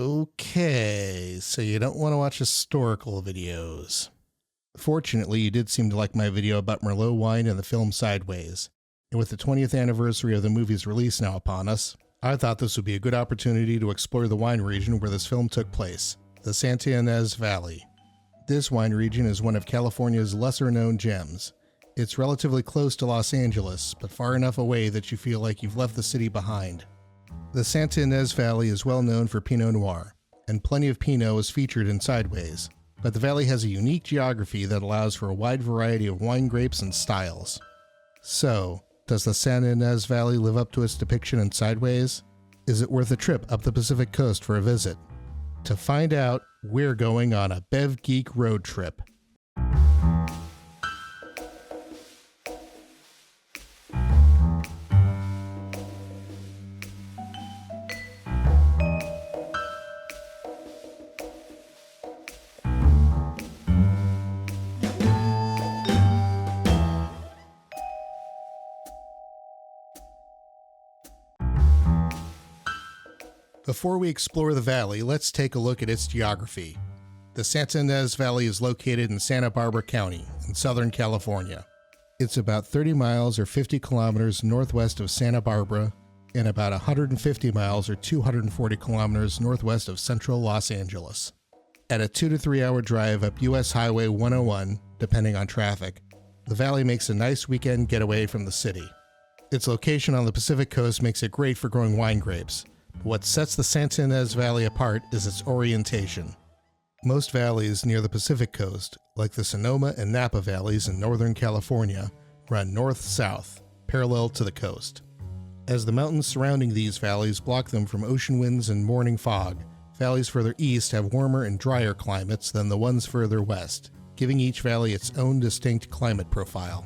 Okay, so you don't want to watch historical videos. Fortunately, you did seem to like my video about Merlot wine and the film Sideways. And with the 20th anniversary of the movie's release now upon us, I thought this would be a good opportunity to explore the wine region where this film took place, the Santa Ynez Valley. This wine region is one of California's lesser-known gems. It's relatively close to Los Angeles, but far enough away that you feel like you've left the city behind. The Santa Ynez Valley is well known for Pinot Noir, and plenty of Pinot is featured in Sideways, but the valley has a unique geography that allows for a wide variety of wine grapes and styles. So, does the Santa Ynez Valley live up to its depiction in Sideways? Is it worth a trip up the Pacific coast for a visit? To find out, we're going on a BevGeek road trip. Before we explore the valley, let's take a look at its geography. The Santa Ynez Valley is located in Santa Barbara County in Southern California. It's about 30 miles or 50 kilometers northwest of Santa Barbara and about 150 miles or 240 kilometers northwest of central Los Angeles. At a 2 to 3 hour drive up US Highway 101, depending on traffic, the valley makes a nice weekend getaway from the city. Its location on the Pacific coast makes it great for growing wine grapes. What sets the Santa Ynez Valley apart is its orientation. Most valleys near the Pacific coast, like the Sonoma and Napa valleys in Northern California, run north-south, parallel to the coast. As the mountains surrounding these valleys block them from ocean winds and morning fog, valleys further east have warmer and drier climates than the ones further west, giving each valley its own distinct climate profile.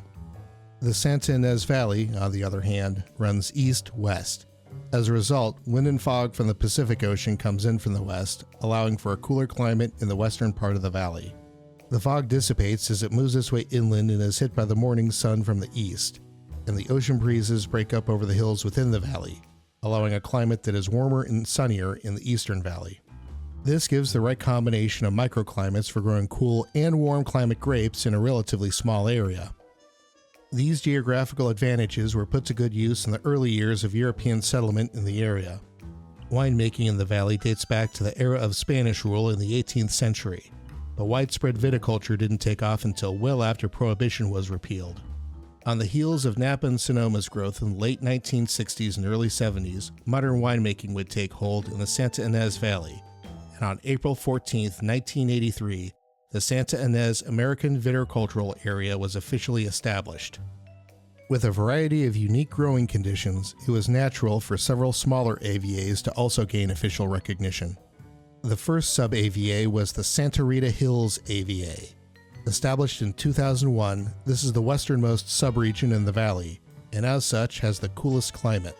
The Santa Ynez Valley, on the other hand, runs east-west. As a result, wind and fog from the Pacific Ocean comes in from the west, allowing for a cooler climate in the western part of the valley. The fog dissipates as it moves its way inland and is hit by the morning sun from the east, and the ocean breezes break up over the hills within the valley, allowing a climate that is warmer and sunnier in the eastern valley. This gives the right combination of microclimates for growing cool and warm climate grapes in a relatively small area. These geographical advantages were put to good use in the early years of European settlement in the area. Winemaking in the valley dates back to the era of Spanish rule in the 18th century, but widespread viticulture didn't take off until well after Prohibition was repealed. On the heels of Napa and Sonoma's growth in the late 1960s and early 70s, modern winemaking would take hold in the Santa Ynez Valley, and on April 14, 1983, the Santa Ynez American Viticultural Area was officially established. With a variety of unique growing conditions, it was natural for several smaller AVAs to also gain official recognition. The first sub-AVA was the Santa Rita Hills AVA. Established in 2001, this is the westernmost subregion in the valley, and as such has the coolest climate.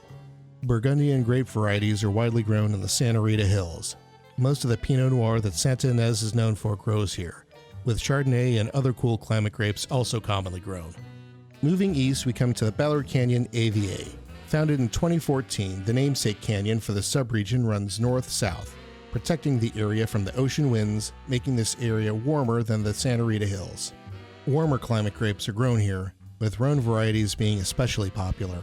Burgundian grape varieties are widely grown in the Santa Rita Hills. Most of the Pinot Noir that Santa Ynez is known for grows here, with Chardonnay and other cool climate grapes also commonly grown. Moving east, we come to the Ballard Canyon AVA. Founded in 2014, the namesake canyon for the subregion runs north-south, protecting the area from the ocean winds, making this area warmer than the Santa Rita Hills. Warmer climate grapes are grown here, with Rhone varieties being especially popular.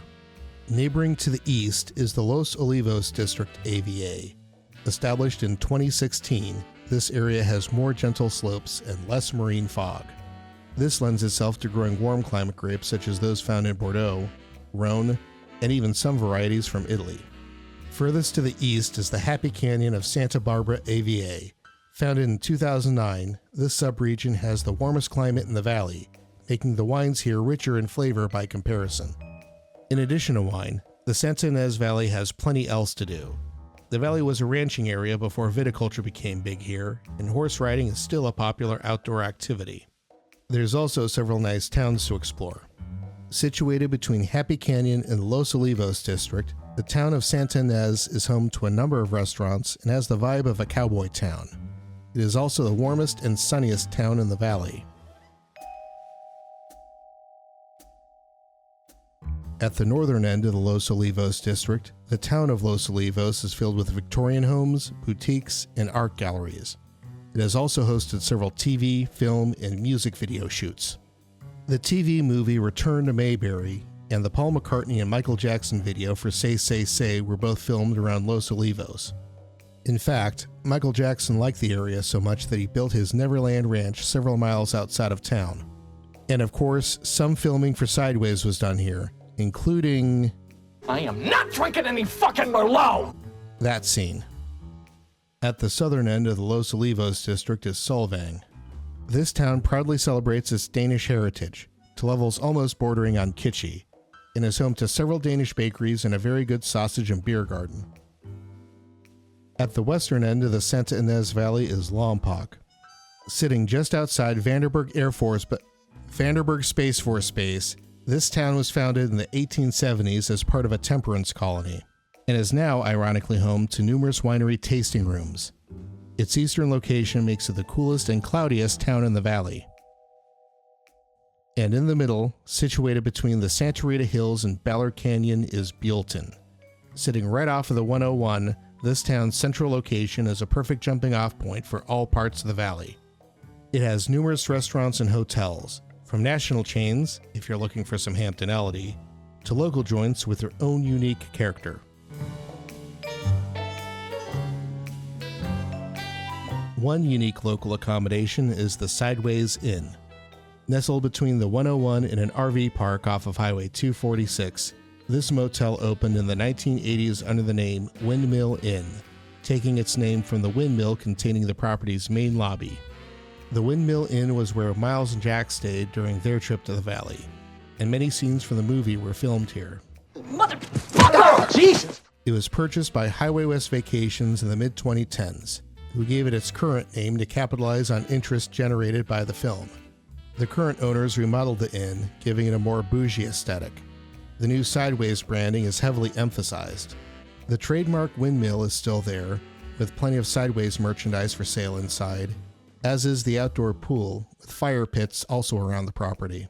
Neighboring to the east is the Los Olivos District AVA. Established in 2016, this area has more gentle slopes and less marine fog. This lends itself to growing warm climate grapes such as those found in Bordeaux, Rhone, and even some varieties from Italy. Furthest to the east is the Happy Canyon of Santa Barbara AVA. Founded in 2009, this subregion has the warmest climate in the valley, making the wines here richer in flavor by comparison. In addition to wine, the Santa Ynez Valley has plenty else to do. The valley was a ranching area before viticulture became big here, and horse riding is still a popular outdoor activity. There's also several nice towns to explore. Situated between Happy Canyon and Los Olivos district, the town of Santa Ynez is home to a number of restaurants and has the vibe of a cowboy town. It is also the warmest and sunniest town in the valley. At the northern end of the Los Olivos district, the town of Los Olivos is filled with Victorian homes, boutiques, and art galleries. It has also hosted several TV, film, and music video shoots. The TV movie Return to Mayberry and the Paul McCartney and Michael Jackson video for Say Say Say were both filmed around Los Olivos. In fact, Michael Jackson liked the area so much that he built his Neverland Ranch several miles outside of town. And of course, some filming for Sideways was done here, including... I am not drinking any fucking Merlot! That scene. At the southern end of the Los Olivos district is Solvang. This town proudly celebrates its Danish heritage, to levels almost bordering on kitschy, and is home to several Danish bakeries and a very good sausage and beer garden. At the western end of the Santa Ynez Valley is Lompoc. Sitting just outside Vandenberg Space Force Base, this town was founded in the 1870s as part of a temperance colony, and is now ironically home to numerous winery tasting rooms. Its eastern location makes it the coolest and cloudiest town in the valley. And in the middle, situated between the Santa Rita Hills and Ballard Canyon, is Buellton. Sitting right off of the 101, this town's central location is a perfect jumping off point for all parts of the valley. It has numerous restaurants and hotels, from national chains, if you're looking for some Hamptonality, to local joints with their own unique character. One unique local accommodation is the Sideways Inn. Nestled between the 101 and an RV park off of Highway 246, this motel opened in the 1980s under the name Windmill Inn, taking its name from the windmill containing the property's main lobby. The Windmill Inn was where Miles and Jack stayed during their trip to the valley, and many scenes from the movie were filmed here. Motherfucker! Jesus! It was purchased by Highway West Vacations in the mid-2010s, who gave it its current name to capitalize on interest generated by the film. The current owners remodeled the inn, giving it a more bougie aesthetic. The new Sideways branding is heavily emphasized. The trademark windmill is still there, with plenty of Sideways merchandise for sale inside, as is the outdoor pool, with fire pits also around the property.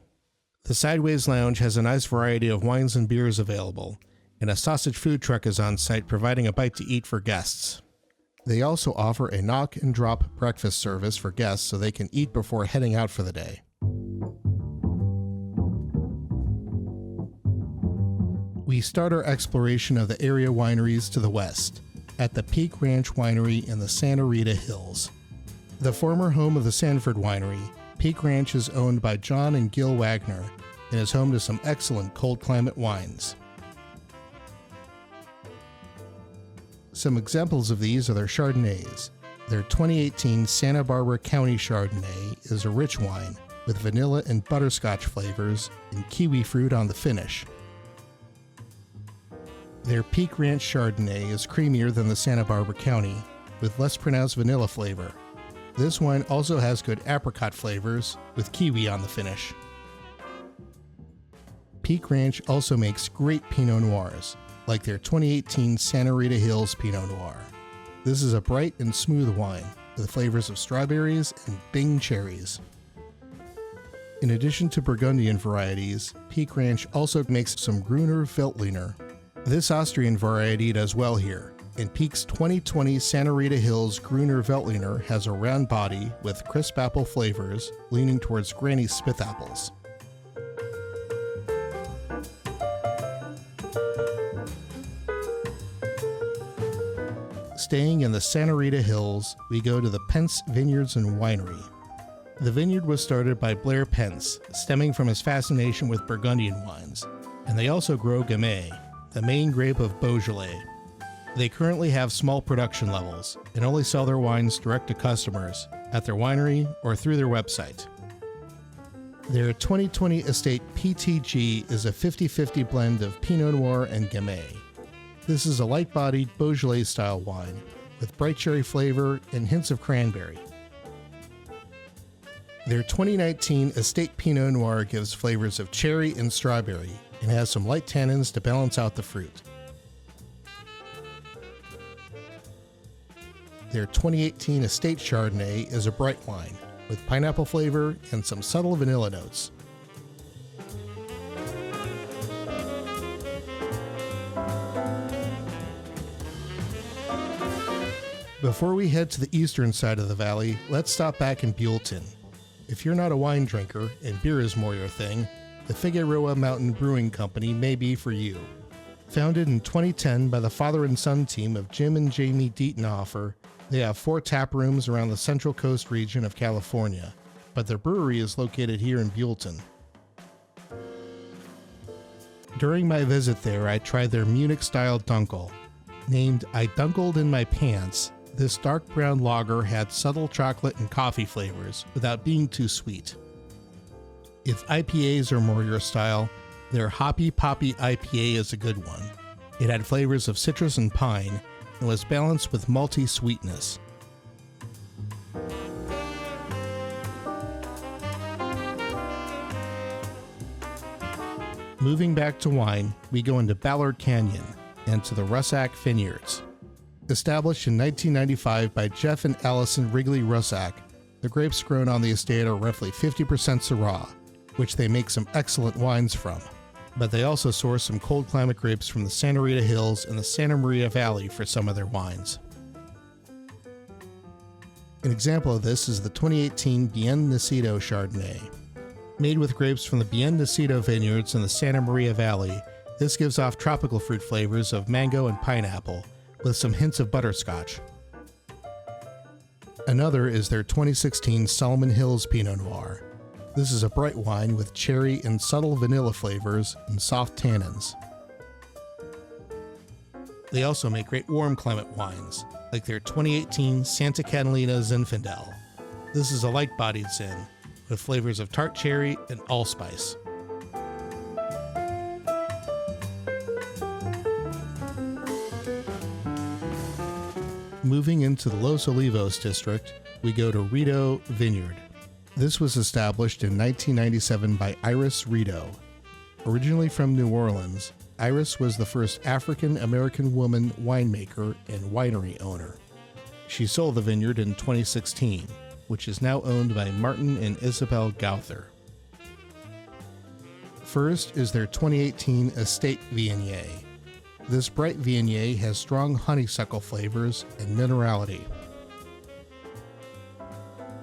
The Sideways Lounge has a nice variety of wines and beers available, and a sausage food truck is on site providing a bite to eat for guests. They also offer a knock and drop breakfast service for guests so they can eat before heading out for the day. We start our exploration of the area wineries to the west, at the Peake Ranch Winery in the Santa Rita Hills. The former home of the Sanford Winery, Peake Ranch is owned by John and Gil Wagner and is home to some excellent cold climate wines. Some examples of these are their Chardonnays. Their 2018 Santa Barbara County Chardonnay is a rich wine with vanilla and butterscotch flavors and kiwi fruit on the finish. Their Peake Ranch Chardonnay is creamier than the Santa Barbara County, with less pronounced vanilla flavor. This wine also has good apricot flavors, with kiwi on the finish. Peake Ranch also makes great Pinot Noirs, like their 2018 Santa Rita Hills Pinot Noir. This is a bright and smooth wine, with flavors of strawberries and Bing cherries. In addition to Burgundian varieties, Peake Ranch also makes some Gruner Veltliner. This Austrian variety does well here, and Peake's 2020 Santa Rita Hills Gruner Veltliner has a round body with crisp apple flavors leaning towards Granny Smith apples. Staying in the Santa Rita Hills, we go to the Pence Vineyards and Winery. The vineyard was started by Blair Pence, stemming from his fascination with Burgundian wines, and they also grow Gamay, the main grape of Beaujolais. They currently have small production levels and only sell their wines direct to customers at their winery or through their website. Their 2020 estate PTG is a 50-50 blend of Pinot Noir and Gamay. This is a light-bodied Beaujolais-style wine with bright cherry flavor and hints of cranberry. Their 2019 estate Pinot Noir gives flavors of cherry and strawberry and has some light tannins to balance out the fruit. Their 2018 estate Chardonnay is a bright wine with pineapple flavor and some subtle vanilla notes. Before we head to the eastern side of the valley, let's stop back in Buellton. If you're not a wine drinker and beer is more your thing, the Figueroa Mountain Brewing Company may be for you. Founded in 2010 by the father and son team of Jim and Jamie Dietenhofer, they have 4 tap rooms around the Central Coast region of California, but their brewery is located here in Buellton. During my visit there, I tried their Munich-style Dunkel. Named I Dunkled in My Pants, this dark brown lager had subtle chocolate and coffee flavors without being too sweet. If IPAs are more your style, their Hoppy Poppy IPA is a good one. It had flavors of citrus and pine and was balanced with malty sweetness. Moving back to wine, we go into Ballard Canyon and to the Rusack Vineyards. Established in 1995 by Jeff and Allison Wrigley Rusack, the grapes grown on the estate are roughly 50% Syrah, which they make some excellent wines from. But they also source some cold climate grapes from the Santa Rita Hills and the Santa Maria Valley for some of their wines. An example of this is the 2018 Bien Nacido Chardonnay. Made with grapes from the Bien Nacido Vineyards in the Santa Maria Valley, this gives off tropical fruit flavors of mango and pineapple, with some hints of butterscotch. Another is their 2016 Solomon Hills Pinot Noir. This is a bright wine with cherry and subtle vanilla flavors and soft tannins. They also make great warm climate wines, like their 2018 Santa Catalina Zinfandel. This is a light-bodied Zin, with flavors of tart cherry and allspice. Moving into the Los Olivos district, we go to Rideau Vineyard. This was established in 1997 by Iris Rideau. Originally from New Orleans, Iris was the first African-American woman winemaker and winery owner. She sold the vineyard in 2016, which is now owned by Martin and Isabel Gauther. First is their 2018 Estate Viognier. This bright Viognier has strong honeysuckle flavors and minerality.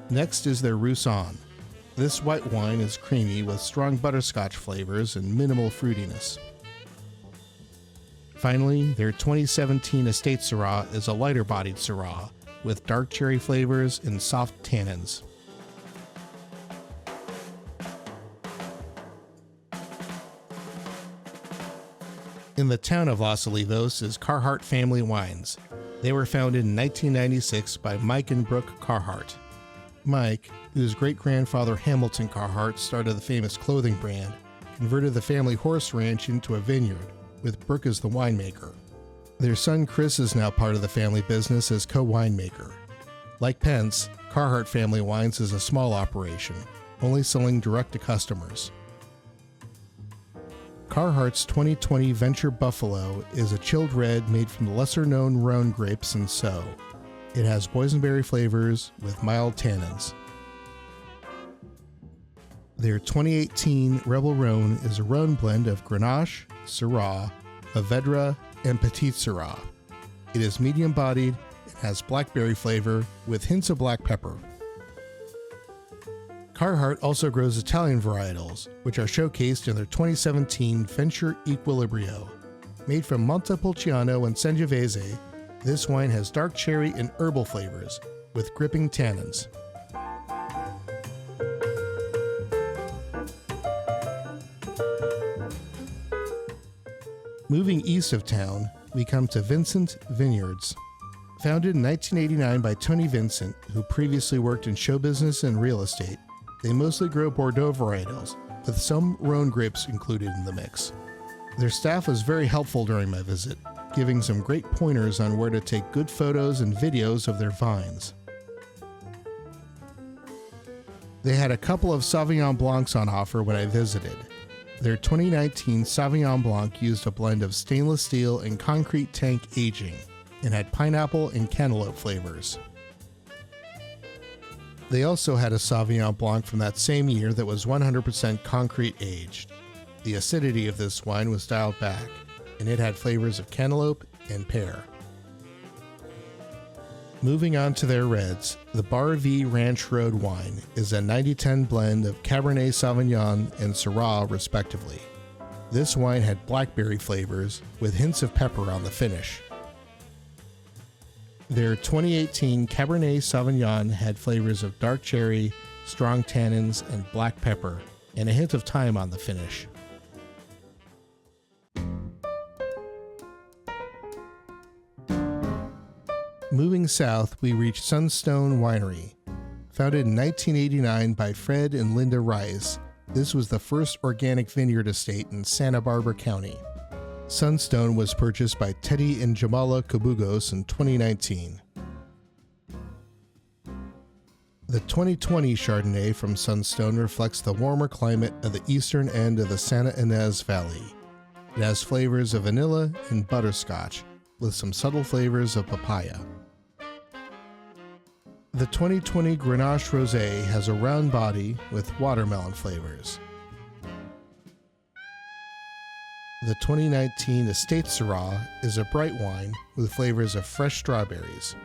Next is their Roussanne. This white wine is creamy with strong butterscotch flavors and minimal fruitiness. Finally, their 2017 Estate Syrah is a lighter-bodied Syrah with dark cherry flavors and soft tannins. In the town of Los Olivos is Carhartt Family Wines. They were founded in 1996 by Mike and Brooke Carhartt. Mike, whose great-grandfather Hamilton Carhartt started the famous clothing brand, converted the family horse ranch into a vineyard, with Brooke as the winemaker. Their son Chris is now part of the family business as co-winemaker. Like Pence, Carhartt Family Wines is a small operation, only selling direct to customers. Carhartt's 2020 Venture Buffalo is a chilled red made from the lesser-known Rhone grapes and So. It has boysenberry flavors with mild tannins. Their 2018 Rebel Rhone is a Rhone blend of Grenache, Syrah, Mourvedre, and Petit Syrah. It is medium-bodied and has blackberry flavor with hints of black pepper. Carhartt also grows Italian varietals, which are showcased in their 2017 Venture Equilibrio. Made from Montepulciano and Sangiovese, this wine has dark cherry and herbal flavors, with gripping tannins. Moving east of town, we come to Vincent Vineyards. Founded in 1989 by Tony Vincent, who previously worked in show business and real estate, they mostly grow Bordeaux varietals, with some Rhone grapes included in the mix. Their staff was very helpful during my visit, giving some great pointers on where to take good photos and videos of their vines. They had a couple of Sauvignon Blancs on offer when I visited. Their 2019 Sauvignon Blanc used a blend of stainless steel and concrete tank aging, and had pineapple and cantaloupe flavors. They also had a Sauvignon Blanc from that same year that was 100% concrete aged. The acidity of this wine was dialed back, and it had flavors of cantaloupe and pear. Moving on to their reds, the Bar V Ranch Road wine is a 90-10 blend of Cabernet Sauvignon and Syrah respectively. This wine had blackberry flavors with hints of pepper on the finish. Their 2018 Cabernet Sauvignon had flavors of dark cherry, strong tannins, and black pepper, and a hint of thyme on the finish. Moving south, we reach Sunstone Winery. Founded in 1989 by Fred and Linda Rice, this was the first organic vineyard estate in Santa Barbara County. Sunstone was purchased by Teddy and Jamala Kabugos in 2019. The 2020 Chardonnay from Sunstone reflects the warmer climate of the eastern end of the Santa Ynez Valley. It has flavors of vanilla and butterscotch, with some subtle flavors of papaya. The 2020 Grenache Rosé has a round body with watermelon flavors. The 2019 Estate Syrah is a bright wine with flavors of fresh strawberries.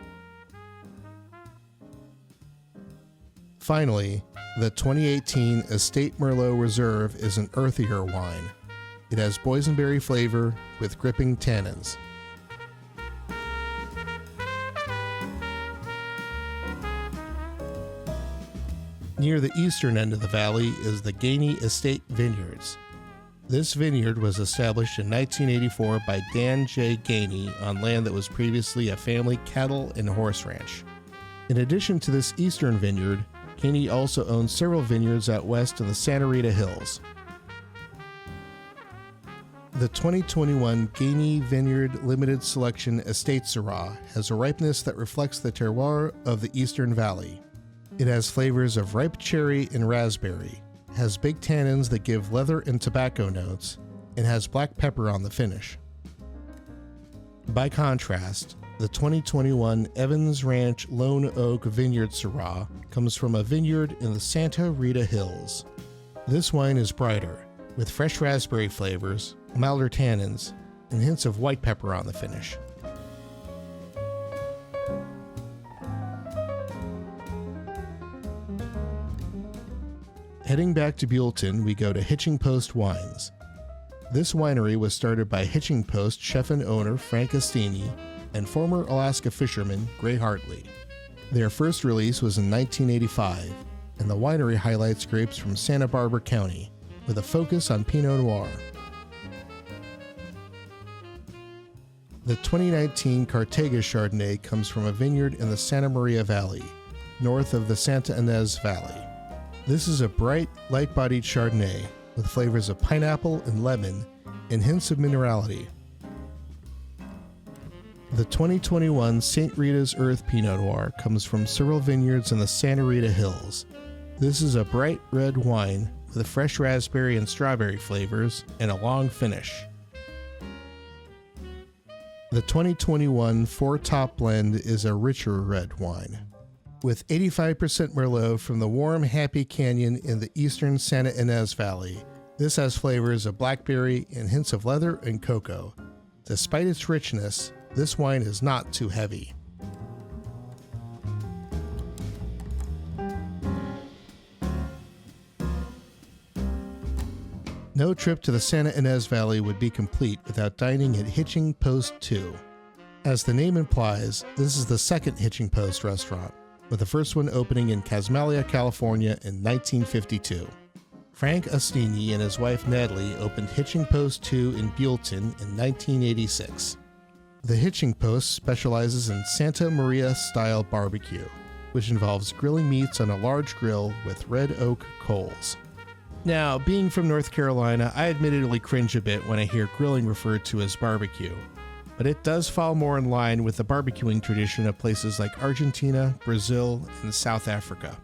Finally, the 2018 Estate Merlot Reserve is an earthier wine. It has boysenberry flavor with gripping tannins. Near the eastern end of the valley is the Gainey Estate Vineyards. This vineyard was established in 1984 by Dan J. Gainey on land that was previously a family cattle and horse ranch. In addition to this eastern vineyard, Gainey also owns several vineyards out west in the Santa Rita Hills. The 2021 Gainey Vineyard Limited Selection Estate Syrah has a ripeness that reflects the terroir of the Eastern Valley. It has flavors of ripe cherry and raspberry, has big tannins that give leather and tobacco notes, and has black pepper on the finish. By contrast, the 2021 Evans Ranch Lone Oak Vineyard Syrah comes from a vineyard in the Santa Rita Hills. This wine is brighter, with fresh raspberry flavors, milder tannins, and hints of white pepper on the finish. Heading back to Buellton, we go to Hitching Post Wines. This winery was started by Hitching Post chef and owner Frank Astini and former Alaska fisherman Gray Hartley. Their first release was in 1985, and the winery highlights grapes from Santa Barbara County, with a focus on Pinot Noir. The 2019 Cartega Chardonnay comes from a vineyard in the Santa Maria Valley, north of the Santa Ynez Valley. This is a bright, light-bodied Chardonnay with flavors of pineapple and lemon and hints of minerality. The 2021 St. Rita's Earth Pinot Noir comes from several vineyards in the Santa Rita Hills. This is a bright red wine with fresh raspberry and strawberry flavors and a long finish. The 2021 Four Top Blend is a richer red wine. With 85% Merlot from the warm Happy Canyon in the eastern Santa Ynez Valley, this has flavors of blackberry and hints of leather and cocoa. Despite its richness, this wine is not too heavy. No trip to the Santa Ynez Valley would be complete without dining at Hitching Post 2. As the name implies, this is the second Hitching Post restaurant, with the first one opening in Casmalia, California in 1952. Frank Astini and his wife Natalie opened Hitching Post 2 in Buellton in 1986. The Hitching Post specializes in Santa Maria-style barbecue, which involves grilling meats on a large grill with red oak coals. Now, being from North Carolina, I admittedly cringe a bit when I hear grilling referred to as barbecue, but it does fall more in line with the barbecuing tradition of places like Argentina, Brazil, and South Africa.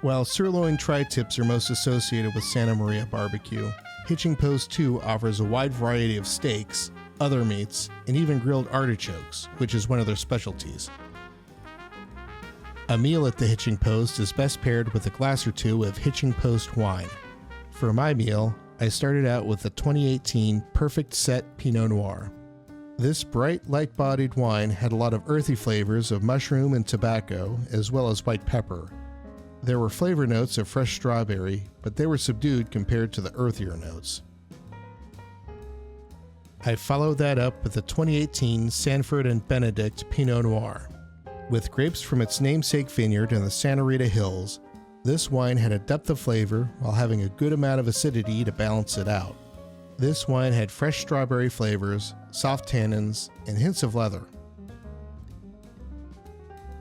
While sirloin tri-tips are most associated with Santa Maria barbecue, Hitching Post 2 offers a wide variety of steaks, other meats, and even grilled artichokes, which is one of their specialties. A meal at the Hitching Post is best paired with a glass or two of Hitching Post wine. For my meal, I started out with the 2018 Perfect Set Pinot Noir. This bright, light-bodied wine had a lot of earthy flavors of mushroom and tobacco, as well as white pepper. There were flavor notes of fresh strawberry, but they were subdued compared to the earthier notes. I followed that up with the 2018 Sanford and Benedict Pinot Noir. With grapes from its namesake vineyard in the Santa Rita Hills, this wine had a depth of flavor while having a good amount of acidity to balance it out. This wine had fresh strawberry flavors, soft tannins, and hints of leather.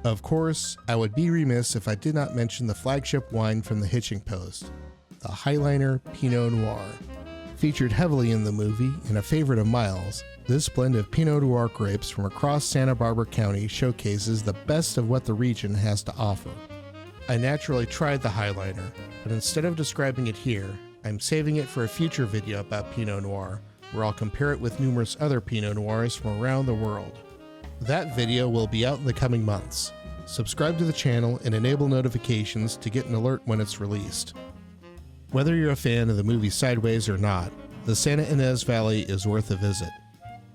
Of course, I would be remiss if I did not mention the flagship wine from the Hitching Post, the Highliner Pinot Noir. Featured heavily in the movie and a favorite of Miles, this blend of Pinot Noir grapes from across Santa Barbara County showcases the best of what the region has to offer. I naturally tried the Highliner, but instead of describing it here, I'm saving it for a future video about Pinot Noir, where I'll compare it with numerous other Pinot Noirs from around the world. That video will be out in the coming months. Subscribe to the channel and enable notifications to get an alert when it's released. Whether you're a fan of the movie Sideways or not, the Santa Ynez Valley is worth a visit.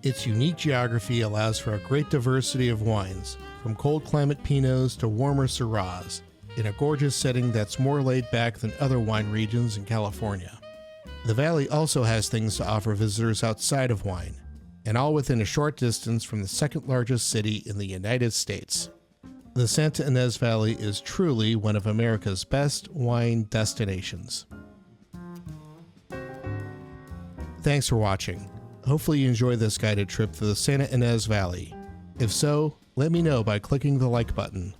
Its unique geography allows for a great diversity of wines, from cold climate Pinots to warmer Syrahs, in a gorgeous setting that's more laid back than other wine regions in California. The valley also has things to offer visitors outside of wine, and all within a short distance from the second largest city in the United States. The Santa Ynez Valley is truly one of America's best wine destinations. Thanks for watching. Hopefully you enjoyed this guided trip through the Santa Ynez Valley. If so, let me know by clicking the like button.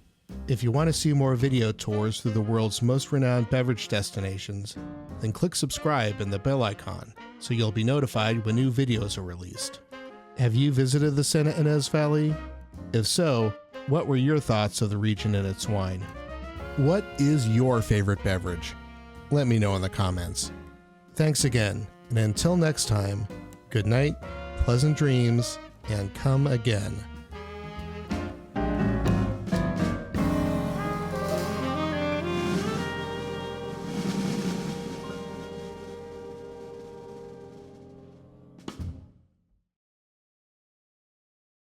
If you want to see more video tours through the world's most renowned beverage destinations, then click subscribe and the bell icon so you'll be notified when new videos are released. Have you visited the Santa Ynez Valley? If so, what were your thoughts of the region and its wine? What is your favorite beverage? Let me know in the comments. Thanks again, and until next time, good night, pleasant dreams, and come again.